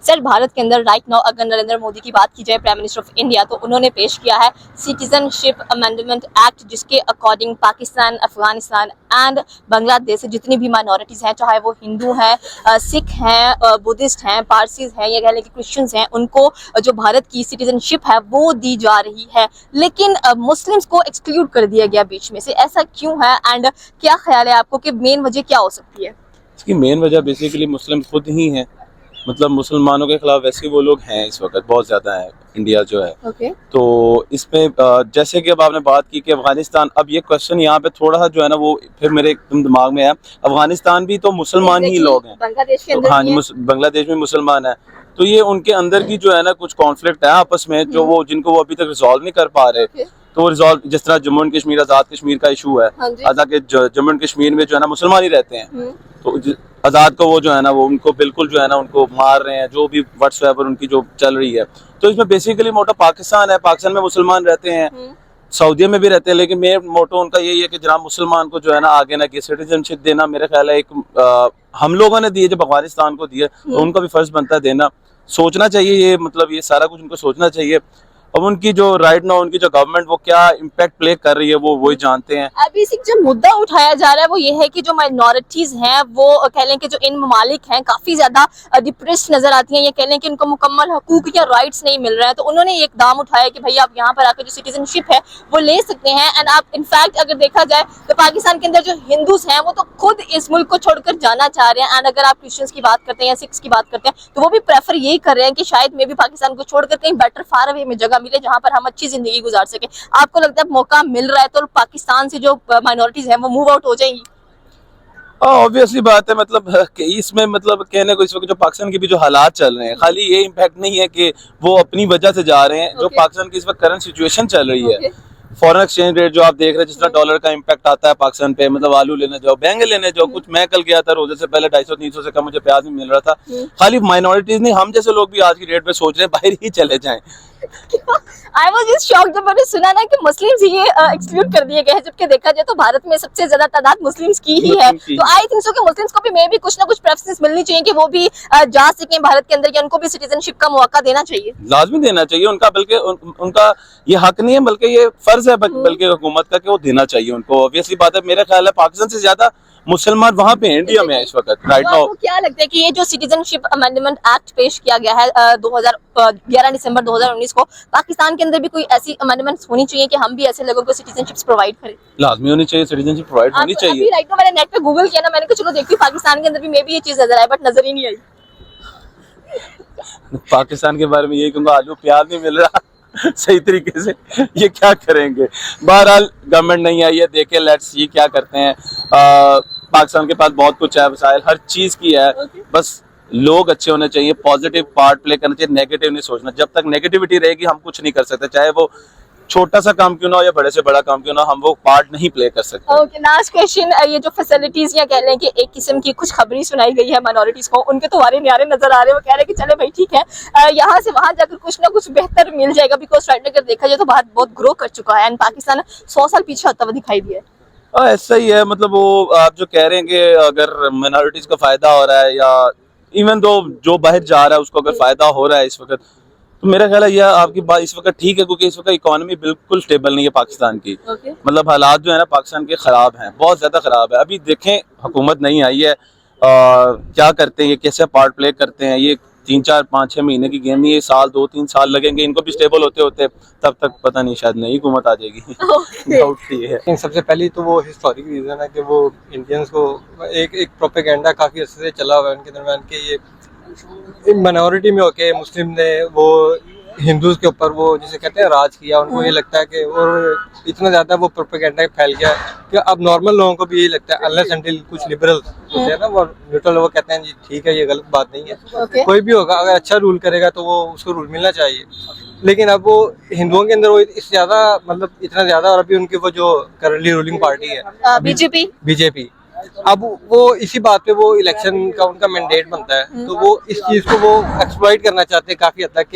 Sir, Bharat के अंदर right now अगर नरेंद्र मोदी की बात की जाए, प्राइम मिनिस्टर ऑफ इंडिया, तो उन्होंने पेश किया है सिटीजनशिप अमेंडमेंट एक्ट, जिसके अकॉर्डिंग पाकिस्तान, अफगानिस्तान एंड बांग्लादेश से जितनी भी माइनॉरिटीज़ हैं, चाहे वो हिंदू हैं, सिख हैं, बुद्धिस्ट हैं, पारसीज हैं या कह लें कि क्रिश्चियंस हैं, उनको जो भारत की सिटीजनशिप है वो दी जा रही है। लेकिन मुस्लिम्स को एक्सक्लूड कर दिया गया बीच में से, ऐसा क्यों है एंड क्या ख्याल है आपको कि मेन वजह क्या हो सकती है? इसकी मेन वजह बेसिकली मुस्लिम खुद ही हैं। मतलब मुसलमानों के खिलाफ वैसे वो लोग हैं इस वक्त बहुत ज़्यादा है इंडिया जो है। तो इसमें जैसे कि अब आपने बात की कि अफगानिस्तान, अब ये क्वेश्चन यहाँ पे थोड़ा सा जो है ना वो फिर मेरे एकदम दिमाग में है, अफगानिस्तान भी तो मुसलमान ही लोग हैं, बांग्लादेश के अंदर हाँ बांग्लादेश में मुसलमान है। तो ये उनके अंदर की जो है ना कुछ कॉन्फ्लिक्ट है आपस में, जो वो जिनको वो अभी तक रिजॉल्व नहीं कर पा रहे। तो रिजॉल्व, जिस तरह जम्मू एंड कश्मीर, आज़ाद कश्मीर का इशू है, हालांकि जम्मू एंड कश्मीर में जो है ना मुसलमान ही रहते हैं, तो आज़ाद को वो जो है ना वो उनको बिल्कुल जो है ना उनको मार रहे हैं, जो भी व्हाट्सएवर उनकी जो चल रही है। तो इसमें बेसिकली मोटो पाकिस्तान है, पाकिस्तान में मुसलमान रहते हैं, सऊदीया में भी रहते हैं, लेकिन मेन मोटो उनका यही है कि जनाब मुसलमान को जो है ना आगे ना कि सिटीजनशिप देना, मेरा ख्याल है एक हम लोगों ने दिए, जब अफगानिस्तान को दिए तो उनका भी फर्ज बनता है देना। सोचना चाहिए ये, मतलब ये सारा कुछ उनको सोचना चाहिए। अब उनकी जो राइट नाउ उनकी जो गवर्नमेंट वो क्या इम्पैक्ट प्ले कर रही है वो वही जानते हैं। अभी जो मुद्दा उठाया जा रहा है वो ये है कि जो माइनॉरिटीज हैं वो कह लें कि जो इन ममालिक हैं काफी ज्यादा डिप्रेस्ड नजर आती हैं, या कह लें कि उनको मुकम्मल हकूक या राइट्स नहीं मिल रहे हैं। तो उन्होंने एक दाम उठाया कि भाई आप यहाँ पर आकर जो सिटीजनशिप है वो ले सकते हैं। एंड आप इनफैक्ट अगर देखा जाए तो पाकिस्तान के अंदर जो हिंदूज हैं वो तो खुद इस मुल्क को छोड़कर जाना चाह रहे हैं। एंड अगर आप क्रिश्चियंस की बात करते हैं या सिख्स की बात करते हैं तो वो भी प्रेफर यही कर रहे हैं कि शायद मे भी पाकिस्तान को छोड़कर कहीं बेटर फार अवे में जगह मिले जहाँ पर हम अच्छी जिंदगी गुजार सके। आपको लगता है मौका मिल रहा है तो पाकिस्तान से जो माइनॉरिटीज हैं वो मूव आउट हो जाएंगी? ऑब्वियसली बात है, मतलब इसमें मतलब कहने को इस वक्त जो पाकिस्तान के भी जो हालात चल रहे हैं, खाली ये इम्पैक्ट नहीं है कि वो अपनी वजह से जा रहे हैं। जो पाकिस्तान की इस वक्त करंट सिचुएशन चल रही है, फॉरेन एक्सचेंज रेट जो आप देख रहे हैं, जिस तरह डॉलर का इम्पैक्ट आता है पाकिस्तान पे, मतलब आलू लेने जाओ, बैंगन लेने जाओ, कुछ मैं कल गया था रोजे से पहले 250-300 से कम मुझे प्याज नहीं मिल रहा था। खाली माइनॉरिटीज नहीं, हम जैसे लोग भी आज की डेट पे सोच रहे हैं बाहर ही चले जाएं। आई वाज जस्ट शॉक्ड जब मैंने सुना ना कि मुस्लिम्स ये एक्सक्लूड कर दिए गए हैं, जबकि देखा जाए तो भारत में सबसे ज्यादा तादाद मुस्लिम्स की ही है। तो आई थिंक सो कि मुस्लिम्स को भी मे भी कुछ ना कुछ प्रेफरेंस मिलनी चाहिए कि वो भी जा सकें भारत के अंदर, या उनको भी सिटीजनशिप का मौका देना चाहिए, लाजमी देना चाहिए उनका। बल्कि उनका ये हक नहीं है बल्कि ये फर्ज है बल्कि हुकूमत का कि वो देना चाहिए उनको। ऑब्वियसली बात है, मेरा ख्याल है पाकिस्तान से ज्यादा मुसलमान वहाँ पे इंडिया में है इस वक्त राइट नाउ। आपको क्या लगता है कि ये जो सिटीजनशिप अमेंडमेंट एक्ट पेश किया गया है 11 दिसंबर 2019 को, पाकिस्तान के अंदर भी कोई ऐसी अमेंडमेंट्स होनी चाहिए कि हम भी ऐसे लोगों को सिटीजनशिप प्रोवाइड करें? लाजमी होनी चाहिए, सिटीजनशिप प्रोवाइड होनी चाहिए। अभी राइट नाउ मैंने नेट पे गूगल किया ना, मैंने कहा चलो देखती हूँ पाकिस्तान के अंदर भी मे भी ये चीज नजर आए, बट नजर ही नहीं आई। पाकिस्तान के बारे में यही कहूँगा, आलू प्याज नहीं मिल रहा सही तरीके से, ये क्या करेंगे। बहरहाल गवर्नमेंट नहीं आई है, देखे लेट्स सी क्या करते हैं। पाकिस्तान के पास बहुत कुछ है, वसाइल हर चीज की है, बस लोग अच्छे होने चाहिए, पॉजिटिव पार्ट प्ले करना चाहिए, नेगेटिव नहीं सोचना। जब तक नेगेटिविटी रहेगी हम कुछ नहीं कर सकते, चाहे वो छोटा सा काम क्यों ना हो या बड़े से बड़ा काम क्यों ना, हम वो पार्ट नहीं प्ले कर सकते। ओके, लास्ट क्वेश्चन, ये जो फैसिलिटीज या कह लें कि एक किस्म की खुश खबरी सुनाई गई है माइनॉरिटीज को, उनके तो वारे न्यारे नजर आ रहे हैं, वो कह रहे हैं कि चले भाई ठीक है, यहाँ से वहां जाकर कुछ ना कुछ बेहतर मिल जाएगा। बिकॉज राइट अगर देखा जाए तो भारत बहुत ग्रो कर चुका है एंड पाकिस्तान 100 साल पीछे होता हुआ दिखाई दिया है। ऐसा ही है, मतलब वो आप जो कह रहे हैं कि अगर माइनॉरिटीज को फायदा हो रहा है या इवन दो जो बाहर जा रहा है उसको अगर फायदा हो रहा है इस वक्त, तो मेरा ख्याल है यह आपकी बात इस वक्त ठीक है, क्योंकि इस वक्त इकोनॉमी बिल्कुल स्टेबल नहीं है पाकिस्तान की। मतलब हालात जो है ना पाकिस्तान के खराब हैं, बहुत ज्यादा खराब है। अभी देखें हुकूमत नहीं आई है, क्या करते हैं ये, कैसे पार्ट प्ले करते हैं। ये 3, 4, 5, 6 महीने की गेम नहीं है, साल 2-3 साल लगेंगे इनको भी स्टेबल होते होते, तब तक पता नहीं शायद नई हुकूमत आ जाएगी। डाउट ये है। सबसे पहली तो वो हिस्टोरिक रीजन है कि वो इंडियंस को एक प्रोपेगेंडा काफी अर्से से चला हुआ है उनके दरमियान कि ये माइनॉरिटी में होके मुस्लिम ने वो हिंदूज के ऊपर वो जिसे कहते हैं राज किया। उनको ये लगता है कि और इतना ज्यादा वो प्रोपेगेंडा फैल गया कि अब नॉर्मल लोगों को भी यही लगता है, अनलेस अनटिल कुछ लिबरल होते हैं ना वो न्यूट्रल, वो कहते हैं जी ठीक है ये गलत बात नहीं है, कोई भी होगा अगर अच्छा रूल करेगा तो वो उसको रूल मिलना चाहिए। लेकिन अब वो हिंदुओं के अंदर वो इससे ज्यादा मतलब इतना ज्यादा, और अभी उनकी वो जो करंटली रूलिंग पार्टी है बीजेपी, अब वो इसी बात पे वो इलेक्शन का उनका मैंडेट बनता है, तो वो इस चीज को वो एक्सप्लॉइट करना चाहते हैं काफी हद तक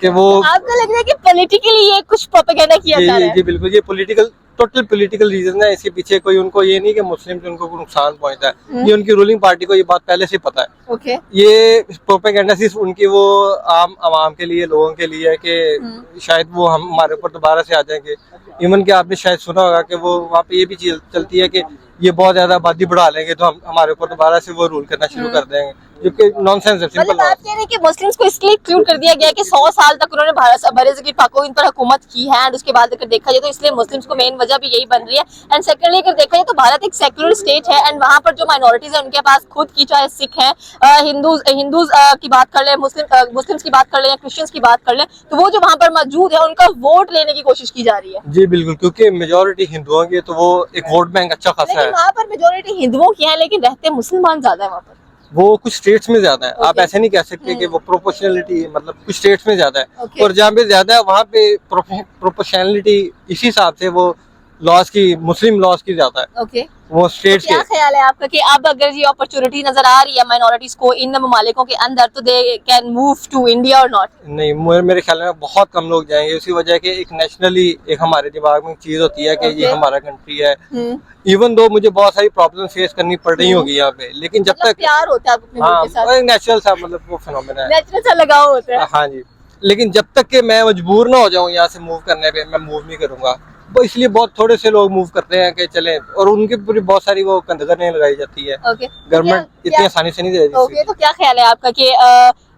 कि वो आपको लग रहा है कि पॉलिटिकली ये कुछ प्रोपेगेंडा किया जा रहा है? जी बिल्कुल, ये पॉलिटिकल टोटल पॉलिटिकल रीजन है इसके पीछे। कोई उनको ये नहीं कि मुस्लिम से उनको कोई नुकसान पहुंचता है, ये उनकी रूलिंग पार्टी को ये बात पहले से पता है। ओके ये प्रोपेगेंडा सिर्फ उनकी वो आम आवाम के लिए, लोगों के लिए है कि शायद वो हमारे ऊपर दोबारा से आ जाएंगे। इवन कि आपने शायद सुना होगा कि वो वहाँ पे ये भी चीज चलती है कि ये बहुत ज्यादा आबादी बढ़ा लेंगे तो हम हमारे ऊपर दोबारा से वो रूल करना शुरू कर देंगे, जो कि नॉनसेंस है, सिंपल मतलब आप कह रहे हैं कि मुस्लिम्स को इसलिए एक्सक्लूड कर दिया गया है कि 100 साल तक उन्होंने बरे पाको इन पर हुकूमत की है, एंड उसके बाद अगर देखा जाए तो इसलिए मुस्लिम्स को मेन वजह भी यही बन रही है। एंड सेकेंडली अगर देखा जाए तो भारत एक सेक्युलर स्टेट है, एंड वहाँ पर जो माइनॉरिटीज है उनके पास खुद की, चाहे सिख है, हिंदूज की बात कर ले, मुस्लिम्स की बात कर ले या क्रिश्चियंस की बात कर ले, तो वो जो वहाँ पर मौजूद है उनका वोट लेने की कोशिश की जा रही है। जी बिल्कुल, क्योंकि मेजोरिटी हिंदुओं की है तो वो एक वोट बैंक अच्छा खासा लेकिन है। वहाँ पर मेजोरिटी हिंदुओं की है लेकिन रहते मुसलमान ज्यादा है वहाँ पर। वो कुछ स्टेट्स में ज्यादा है, आप Okay. ऐसे नहीं कह सकते कि वो प्रोपोर्शनलिटी, मतलब कुछ स्टेट्स में ज्यादा है Okay. और जहाँ पे ज्यादा है वहाँ पे प्रोपोर्शनलिटी इसी हिसाब से वो लॉज की, मुस्लिम लॉज की ज्यादा है, ओके वो तो स्टेट्स क्या के। ख्याल है आपका कि अब अगर ये अपॉर्चुनिटी नजर आ रही है माइनॉरिटीज को इन ममालिकों के अंदर, तो they can move to India और नॉट? नहीं, मेरे ख्याल में बहुत कम लोग जाएंगे। उसकी वजह है कि एक नेशनली एक हमारे दिमाग में चीज होती है कि ये Okay. हमारा कंट्री है। इवन दो मुझे बहुत सारी प्रॉब्लम फेस करनी पड़ रही होगी यहाँ पे, लेकिन जब मतलब तक प्यार होता है अपने मुल्क हाँ, के साथ, वो एक नेचुरल सा, मतलब वो फिनोमेना है। नेचुरल सा लगाव होता है। हाँ जी, लेकिन जब तक कि मैं मजबूर ना हो जाऊं यहाँ से मूव करने पे, मैं मूव नहीं करूंगा। वो इसलिए बहुत थोड़े से लोग मूव करते हैं कि चले, और उनकी पूरी बहुत सारी वो कंधगरें लगाई जाती है। ओके गवर्नमेंट इतनी आसानी से नहीं दे ओके रही। तो क्या ख्याल है आपका कि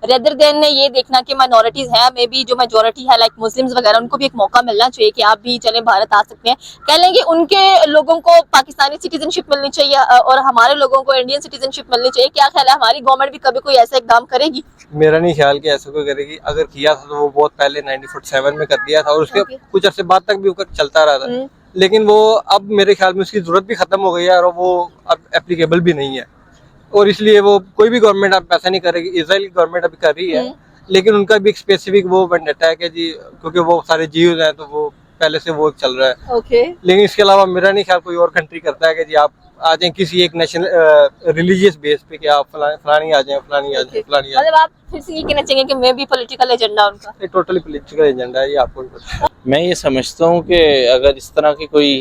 रेदर देन ये देखना कि माइनॉरिटीज है, मे बी जो मेजोरिटी है लाइक मुस्लिम्स वगैरह, उनको भी एक मौका मिलना चाहिए कि आप भी चलें भारत आ सकते हैं, कह लेंगे उनके लोगों को पाकिस्तानी सिटीजनशिप मिलनी चाहिए और हमारे लोगों को इंडियन सिटीजनशिप मिलनी चाहिए? क्या ख्याल है, हमारी गवर्नमेंट भी कभी कोई ऐसा इकदाम करेगी? मेरा नहीं ख्याल कि ऐसा कोई करेगी। अगर किया था तो वो बहुत पहले 1947 में कर दिया था और उसके Okay. कुछ अर्से बाद तक भी वो चलता रहा था। लेकिन वो अब मेरे ख्याल में उसकी जरूरत भी खत्म हो गई है और वो अब एप्लीकेबल भी नहीं है, और इसलिए वो कोई भी गवर्नमेंट अब ऐसा नहीं करेगी। इजराइल की गवर्नमेंट अभी कर रही है, लेकिन उनका भी एक स्पेसिफिक वो वेंडेटा है कि जी, क्योंकि वो सारे जीव हैं तो वो पहले से वो चल रहा है। ओके लेकिन इसके अलावा मेरा नहीं ख्याल कोई और कंट्री करता है कि जी आप आ जाएं किसी एक नेशनल रिलीजियस बेस पे कि आप फलानी आ जाएं, फलानी आ जाएं, फलानी आ जाएं। मतलब आप फिर से ये कहना चाहेंगे कि मे बी पॉलिटिकल एजेंडा उनका? ये टोटली पॉलिटिकल एजेंडा है, ये आपको भी पता है। मैं ये समझता हूँ कि अगर इस तरह की कोई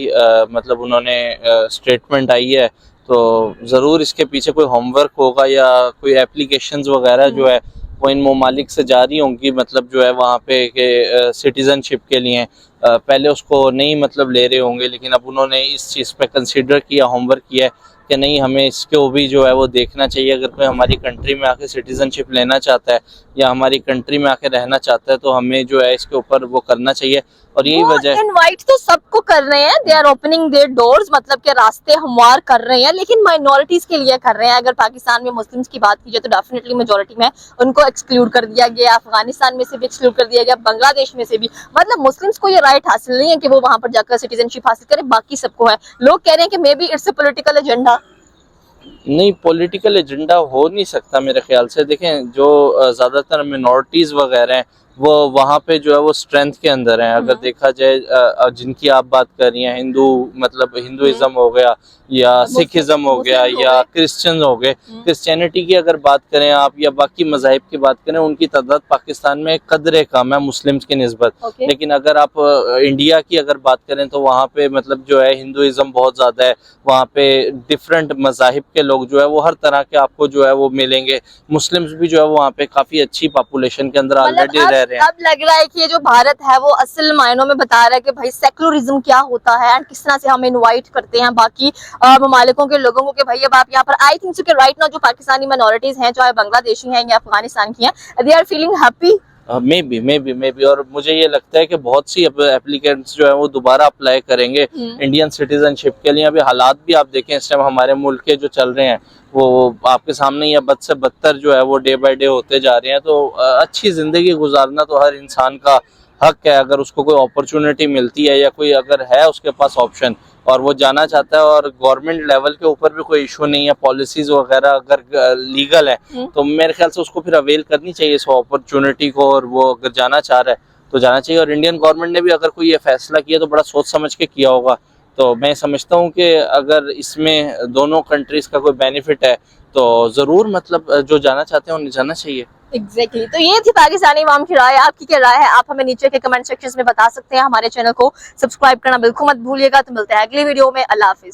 मतलब उन्होंने स्टेटमेंट आई है तो ज़रूर इसके पीछे कोई होमवर्क होगा या कोई एप्लीकेशंस वगैरह जो है वो इन ममालिक से जारी होंगी, मतलब जो है वहाँ पे के सिटीज़नशिप के लिए पहले उसको नहीं मतलब ले रहे होंगे, लेकिन अब उन्होंने इस चीज़ पे कंसीडर किया, होमवर्क किया है कि नहीं, हमें इसको भी जो है वो देखना चाहिए। अगर कोई हमारी कंट्री में आके सिटीजनशिप लेना चाहता है या हमारी कंट्री में आके रहना चाहता है तो हमें जो है इसके ऊपर वो करना चाहिए, और यही वजह है। इनवाइट तो सबको कर रहे हैं, they are opening their doors, मतलब के रास्ते हमवार कर रहे हैं, लेकिन माइनॉरिटीज के लिए कर रहे हैं। अगर पाकिस्तान में मुस्लिम्स की बात की जाए तो डेफिनेटली मेजोरिटी में उनको एक्सक्लूड कर दिया गया, अफगानिस्तान में से भी एक्सक्लूड कर दिया गया, बांग्लादेश में से भी। मतलब मुस्लिम्स को ये राइट हासिल नहीं है कि वो वहां पर जाकर सिटीजनशिप हासिल करें, बाकी सबको है। लोग कह रहे हैं कि may be it's a political agenda. नहीं, पॉलिटिकल एजेंडा हो नहीं सकता मेरे ख्याल से। देखें, जो ज़्यादातर मिनॉरिटीज़ वगैरह हैं वो वहाँ पे जो है वो स्ट्रेंथ के अंदर हैं। अगर देखा जाए जिनकी आप बात कर रही हैं, हिंदू मतलब हिंदुइज्म हो गया या सिखिज्म हो गया या क्रिश्चियन हो गए, क्रिश्चियनिटी की अगर बात करें आप या बाकी मज़ाहिब की बात करें, उनकी तादाद पाकिस्तान में कदरे कम है मुस्लिम्स की निस्बत। लेकिन अगर आप इंडिया की अगर बात करें तो वहाँ पे मतलब जो है हिंदुइज्म बहुत ज़्यादा है, वहाँ पे डिफरेंट मज़ाहिब के लोग जो है वो हर तरह के आपको जो है वो मिलेंगे। मुस्लिम्स भी जो है वो वहाँ पे काफ़ी अच्छी पॉपुलेशन के अंदर ऑलरेडी रह रहे हैं। अब लग रहा है कि ये जो भारत है वो असल मायनों में बता रहा है कि भाई सेक्युलरिज्म क्या होता है एंड किस तरह से हम इनवाइट करते हैं बाकी ममालिकों के लोगों को कि भाई अब आप यहाँ पर, आई थिंक सो कि राइट नाउ जो पाकिस्तानी माइनॉरिटीज हैं, चाहे बांग्लादेशी हैं या अफगानिस्तान की हैं, they are feeling happy. Maybe और मुझे ये लगता है कि बहुत सी एप्लीकेंट्स जो है वो दोबारा अप्लाई करेंगे इंडियन सिटीजनशिप के लिए। अभी हालात भी आप देखें इस टाइम हमारे मुल्क के जो चल रहे हैं वो आपके सामने ही बद से बदतर जो है वो डे बाय डे होते जा रहे हैं। तो अच्छी ज़िंदगी गुजारना तो हर इंसान का हक है, अगर उसको कोई अपॉर्चुनिटी मिलती है या कोई अगर है उसके पास ऑप्शन और वो जाना चाहता है, और गवर्नमेंट लेवल के ऊपर भी कोई इशू नहीं है, पॉलिसीज वगैरह अगर लीगल है तो मेरे ख्याल से उसको फिर अवेल करनी चाहिए इस अपॉर्चुनिटी को, और वो अगर जाना चाह रहा है तो जाना चाहिए। और इंडियन गवर्नमेंट ने भी अगर कोई ये फैसला किया तो बड़ा सोच समझ के किया होगा। तो मैं समझता हूँ कि अगर इसमें दोनों कंट्रीज का कोई बेनिफिट है तो ज़रूर मतलब जो जाना चाहते हैं उन्हें जाना चाहिए। एग्जैक्टली तो ये थी पाकिस्तानी अवाम की राय। आपकी क्या राय है आप हमें नीचे के कमेंट सेक्शन में बता सकते हैं। हमारे चैनल को सब्सक्राइब करना बिल्कुल मत भूलिएगा। तो मिलते हैं अगली वीडियो में। अल्लाह हाफिज।